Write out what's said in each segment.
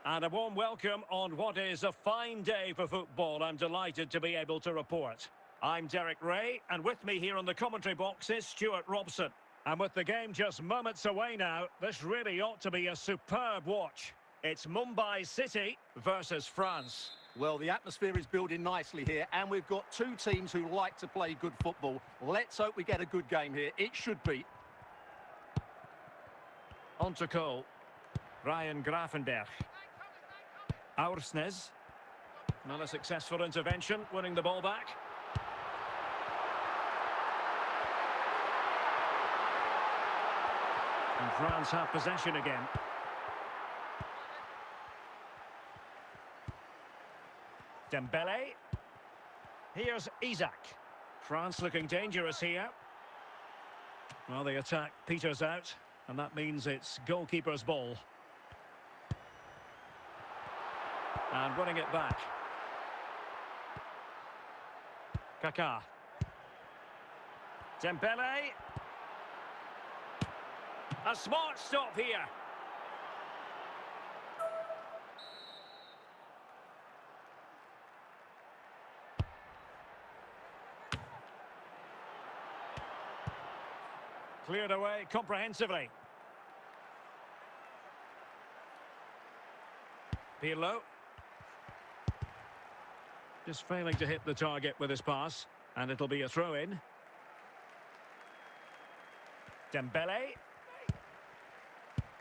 And a warm welcome on what is a fine day for football. I'm delighted to be able to report. I'm Derek Ray, and with me here on the commentary box is Stuart Robson. And with the game just moments away now, this really ought to be a superb watch. It's Mumbai City versus France. Well, the atmosphere is building nicely here, and we've got two teams who like to play good football. Let's hope we get a good game here. It should be. On to goal. Ryan Gravenberch. Aursnes. Not a successful intervention, winning the ball back. And France have possession again. Dembele. Here's Isaac. France looking dangerous here. Well, the attack peters out, and that means it's goalkeeper's ball. And running it back. Kaká. Dembele. A smart stop here. Cleared away comprehensively. Pirlo. Just failing to hit the target with his pass. And it'll be a throw-in. Dembele.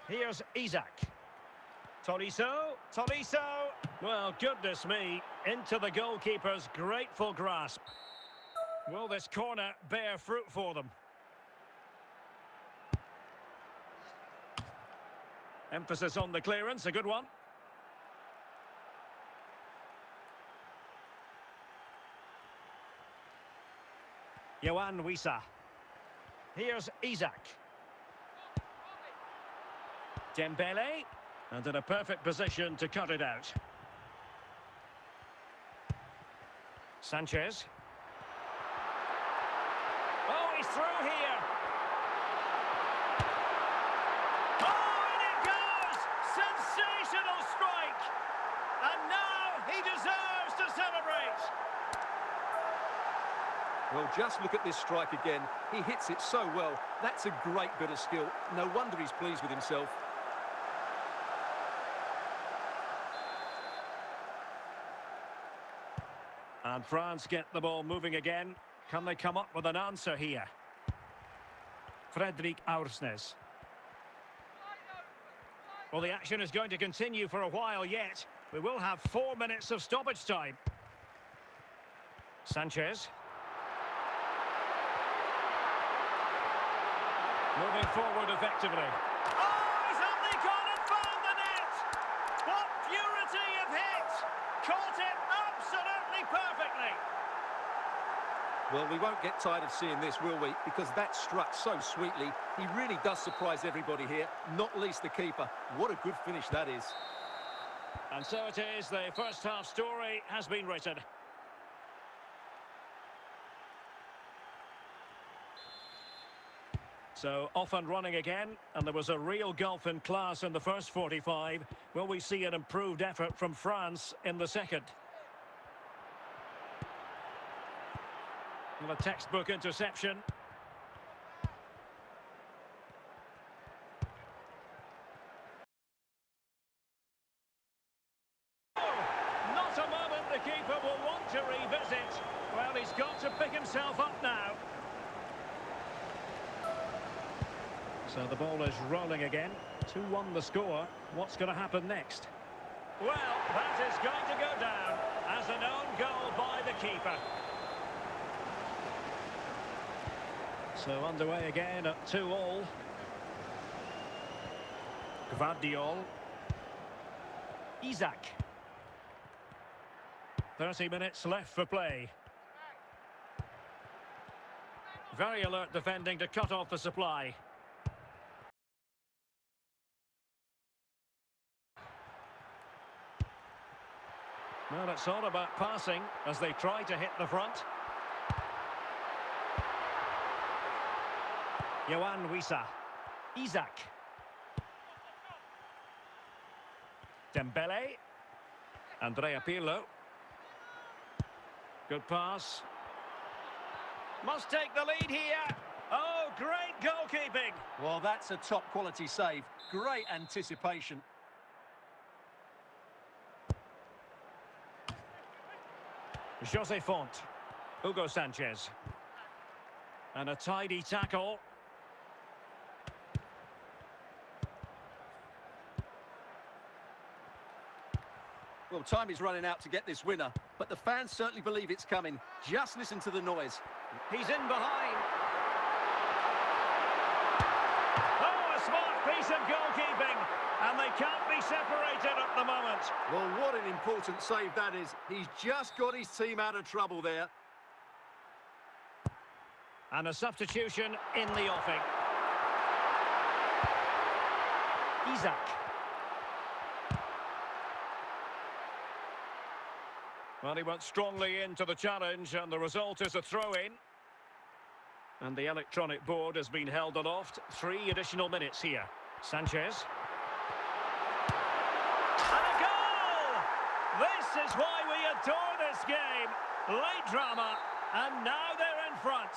Here's Isaac. Tolisso. Well, goodness me. Into the goalkeeper's grateful grasp. Will this corner bear fruit for them? Emphasis on the clearance, a good one. Yohan Wissa. Here's Isaac. Dembele. And in a perfect position to cut it out. Sanchez. Oh, he's through here. Sensational strike! And now he deserves to celebrate! Well, just look at this strike again. He hits it so well. That's a great bit of skill. No wonder he's pleased with himself. And France get the ball moving again. Can they come up with an answer here? Fredrik Aursnes. Well, the action is going to continue for a while yet. We will have 4 minutes of stoppage time. Sanchez. Moving forward effectively. Oh, he's only gone and found the net! What purity of hit! Caught it absolutely perfectly! Well, we won't get tired of seeing this, will we? Because that struck so sweetly. He really does surprise everybody here, not least the keeper. What a good finish that is. And so it is, the first half story has been written. So off and running again, and there was a real gulf in class in the first 45. Will we see an improved effort from France in the second? And a textbook interception. Not a moment the keeper will want to revisit. Well, he's got to pick himself up now. So the ball is rolling again. 2-1 the score. What's going to happen next? Well, that is going to go down as an own goal by the keeper. So underway again at 2-2. Gvardiol. Isaac. 30 minutes left for play. Very alert defending to cut off the supply. Well, it's all about passing as they try to hit the front. Yohan Wissa. Isaac. Dembele. Andrea Pirlo. Good pass. Must take the lead here. Oh, great goalkeeping. Well, that's a top-quality save. Great anticipation. Jose Font. Hugo Sanchez. And a tidy tackle. Well, time is running out to get this winner, but the fans certainly believe it's coming. Just listen to the noise. He's in behind. Oh, a smart piece of goalkeeping. And they can't be separated at the moment. Well, what an important save that is. He's just got his team out of trouble there. And a substitution in the offing. Isaac. Well, he went strongly into the challenge, and the result is a throw-in. And the electronic board has been held aloft. 3 additional minutes here. Sanchez. And a goal! This is why we adore this game. Late drama, and now they're in front.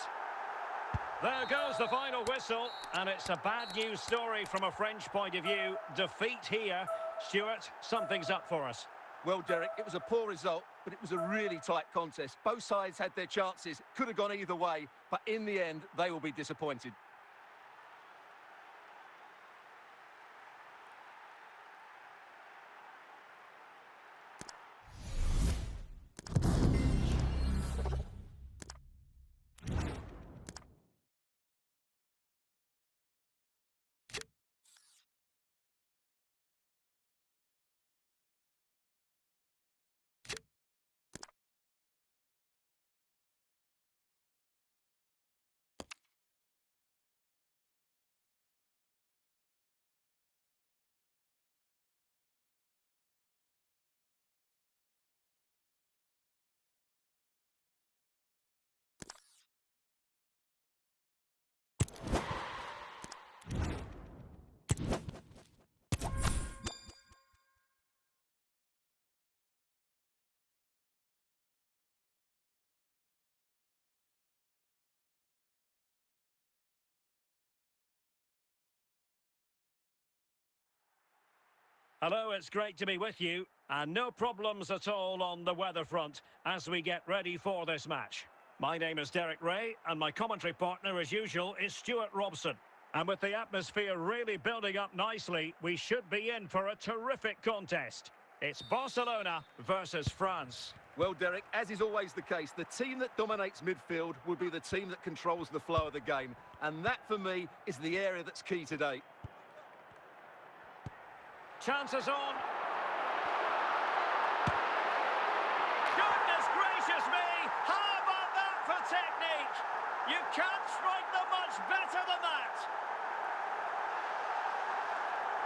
There goes the final whistle, and it's a bad news story from a French point of view. Defeat here. Stuart, something's up for us. Well, Derek, it was a poor result, but it was a really tight contest. Both sides had their chances. Could have gone either way, but in the end, they will be disappointed. Hello, it's great to be with you. And no problems at all on the weather front as we get ready for this match. My name is Derek Ray, and my commentary partner, as usual, is Stuart Robson. And with the atmosphere really building up nicely, we should be in for a terrific contest. It's Barcelona versus France. Well, Derek, as is always the case, the team that dominates midfield will be the team that controls the flow of the game. And that, for me, is the area that's key today. Chances on. Goodness gracious me! How about that for technique? You can't strike them much better than that.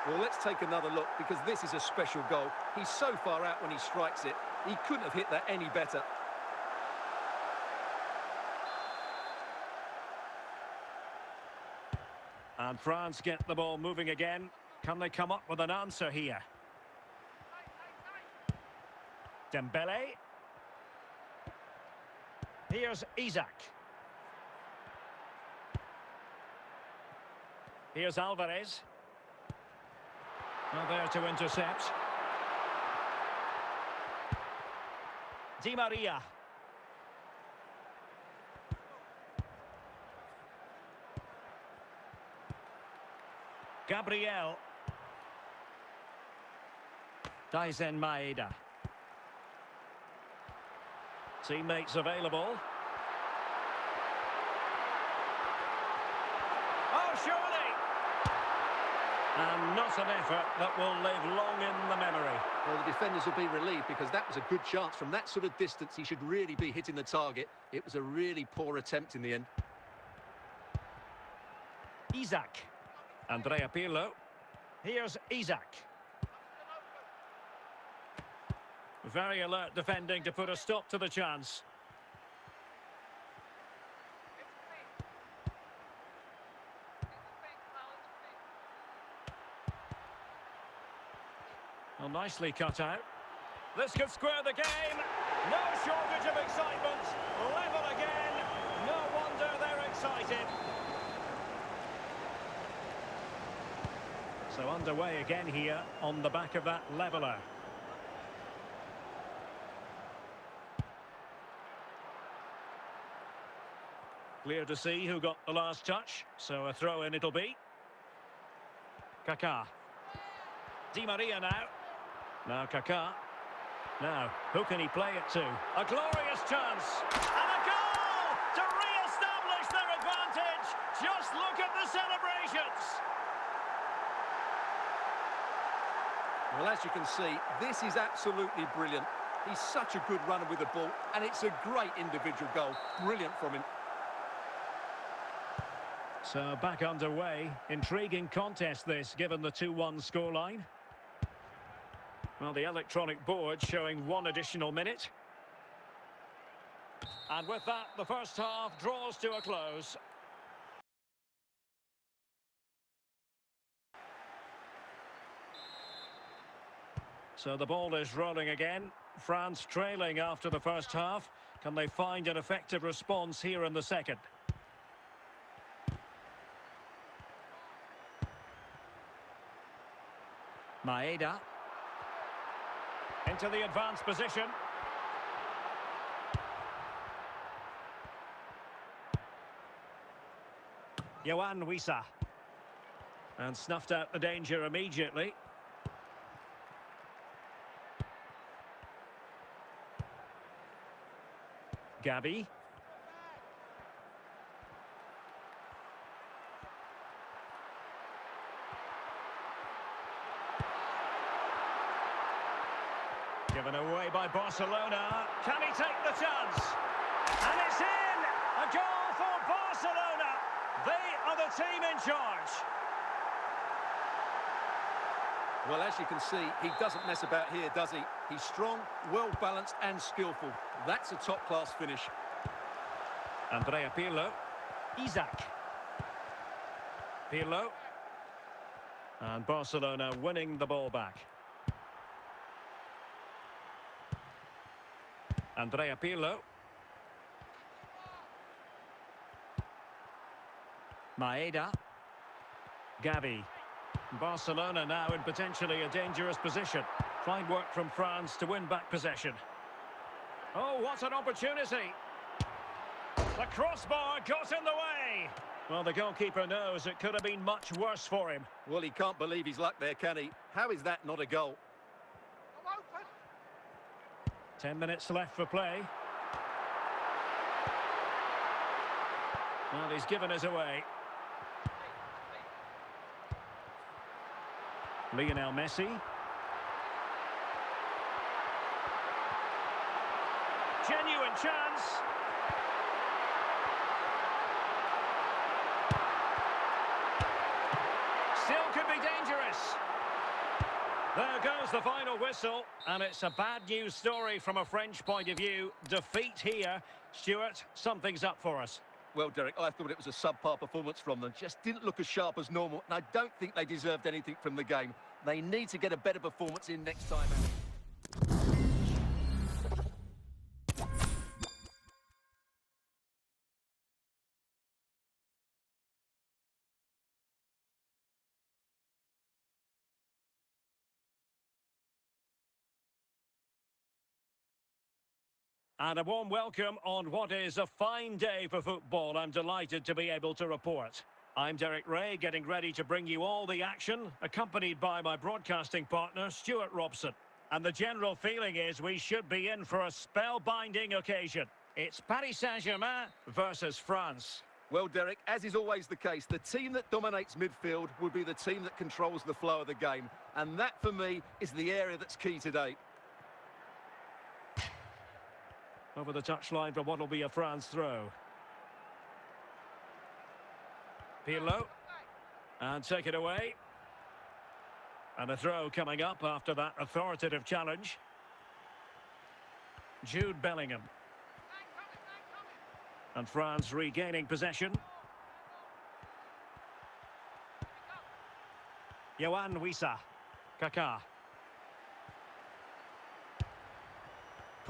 Well, let's take another look, because this is a special goal. He's so far out when he strikes it. He couldn't have hit that any better. And France get the ball moving again. Can they come up with an answer here? Dembele. Here's Isaac. Here's Alvarez. Well, there to intercept. Di Maria. Gabriel. Daisen Maeda. Teammates available. Oh, surely! And not an effort that will live long in the memory. Well, the defenders will be relieved, because that was a good chance. From that sort of distance, he should really be hitting the target. It was a really poor attempt in the end. Isaac. Andrea Pirlo. Here's Isaac. Very alert defending to put a stop to the chance. Well, nicely cut out. This could square the game. No shortage of excitement. Level again. No wonder they're excited. So underway again here on the back of that leveller. Clear to see who got the last touch. So a throw in it'll be. Kaká. Di Maria now. Now Kaká. Now, who can he play it to? A glorious chance. And a goal to re-establish their advantage. Just look at the celebrations. Well, as you can see, this is absolutely brilliant. He's such a good runner with the ball, and it's a great individual goal. Brilliant from him. So back underway. Intriguing contest this, given the 2-1 scoreline. Well, the electronic board showing one additional minute. And with that, the first half draws to a close. So the ball is rolling again. France trailing after the first half. Can they find an effective response here in the second? Maeda. Into the advanced position. Yohan Wissa. And snuffed out the danger immediately. Gavi. Given away by Barcelona. Can he take the chance? And it's in! A goal for Barcelona! They are the team in charge. Well, as you can see, he doesn't mess about here, does he? He's strong, well-balanced and skillful. That's a top-class finish. Andrea Pirlo. Isaac. Pirlo. And Barcelona winning the ball back. Andrea Pirlo. Maeda. Gavi. Barcelona now in potentially a dangerous position. Fine work from France to win back possession. Oh, what an opportunity! The crossbar got in the way! Well, the goalkeeper knows it could have been much worse for him. Well, he can't believe his luck there, can he? How is that not a goal? 10 minutes left for play. Well, he's given us away. Lionel Messi. Genuine chance. Still could be dangerous. There goes the final whistle, and it's a bad news story from a French point of view. Defeat here. Stuart, something's up for us. Well, Derek, I thought it was a subpar performance from them. Just didn't look as sharp as normal, and I don't think they deserved anything from the game. They need to get a better performance in next time out. And a warm welcome on what is a fine day for football. I'm delighted to be able to report. I'm Derek Ray, getting ready to bring you all the action, accompanied by my broadcasting partner, Stuart Robson. And the general feeling is we should be in for a spellbinding occasion. It's Paris Saint-Germain versus France. Well, Derek, as is always the case, the team that dominates midfield will be the team that controls the flow of the game. And that, for me, is the area that's key today. Over the touchline for what will be a France throw. Pirlo. And take it away. And a throw coming up after that authoritative challenge. Jude Bellingham. And France regaining possession. Yohan Wissa. Kaká.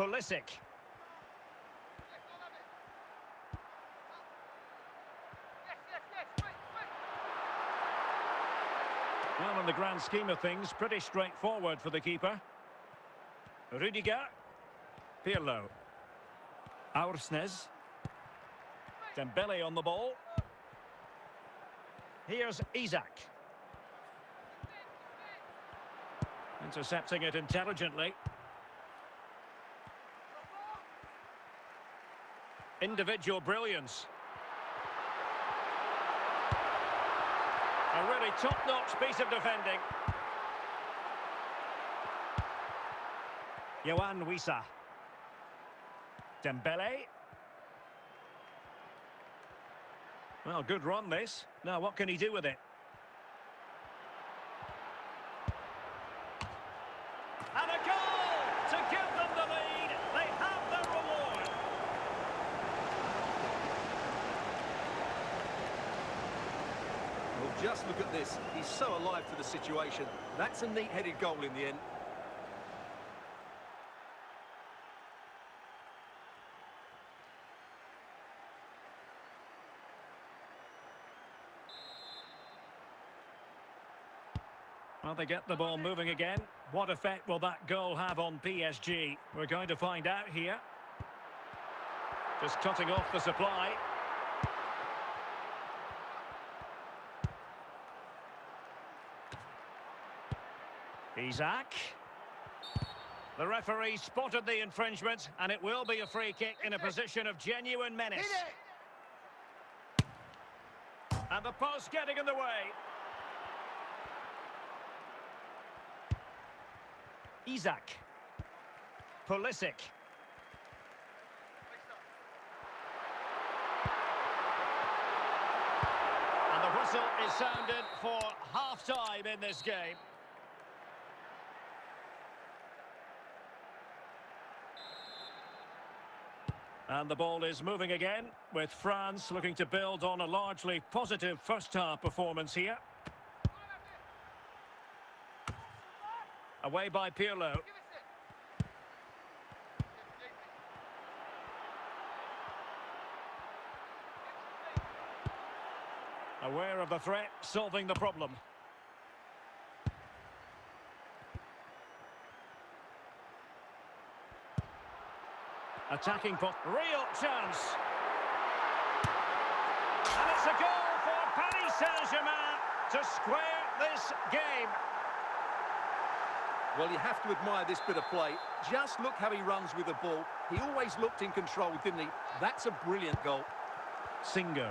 Pulisic. Well, in the grand scheme of things, pretty straightforward for the keeper. Rudiger. Pirlo. Aursnes. Dembele on the ball. Here's Isak. Intercepting it intelligently. Individual brilliance. A really top-notch piece of defending. Yohan Wissa. Dembele. Well, good run this. Now, what can he do with it? And a goal to give them the lead. They have their reward. Well, just look at this. He's so alive to the situation. That's a neat-headed goal in the end. Well, they get the ball moving again. What effect will that goal have on PSG? We're going to find out here. Just cutting off the supply. Isak. The referee spotted the infringement, and it will be a free kick in a position of genuine menace. And the post getting in the way. Isak. Pulisic. And the whistle is sounded for half-time in this game. And the ball is moving again, with France looking to build on a largely positive first-half performance here. Away by Pirlo. Aware of the threat, solving the problem. Attacking pot. Real chance. And it's a goal for Paris Saint-Germain to square this game. Well, you have to admire this bit of play. Just look how he runs with the ball. He always looked in control, didn't he? That's a brilliant goal. Singo.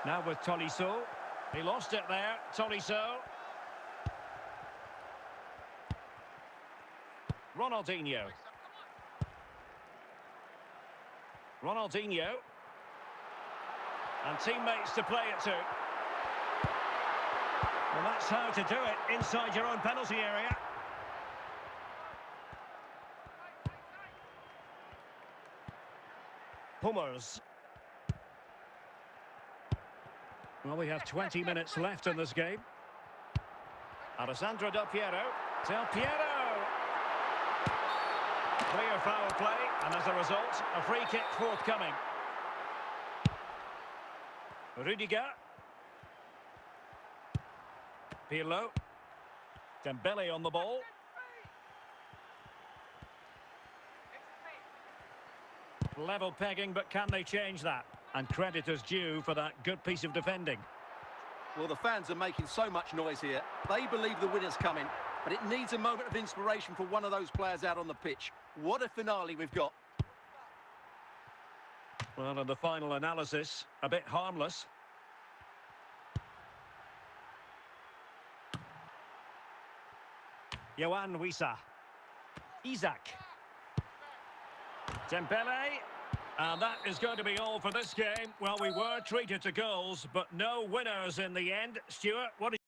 Now with Tolisso. He lost it there, Tolisso. Ronaldinho. Ronaldinho. And teammates to play it to. Well, that's how to do it inside your own penalty area. Hummers. Well, we have 20 minutes left in this game. Alessandro Del Piero. Del Piero! Clear foul play, and as a result, a free kick forthcoming. Rudiger. Pirlo. Dembele on the ball. Level pegging, but can they change that? And credit is due for that good piece of defending. Well, the fans are making so much noise here. They believe the winner's coming, but it needs a moment of inspiration for one of those players out on the pitch. What a finale we've got. Well, in the final analysis, a bit harmless. Yohan Wissa. Isak. Dembele. And that is going to be all for this game. Well, we were treated to goals, but no winners in the end. Stuart, what do you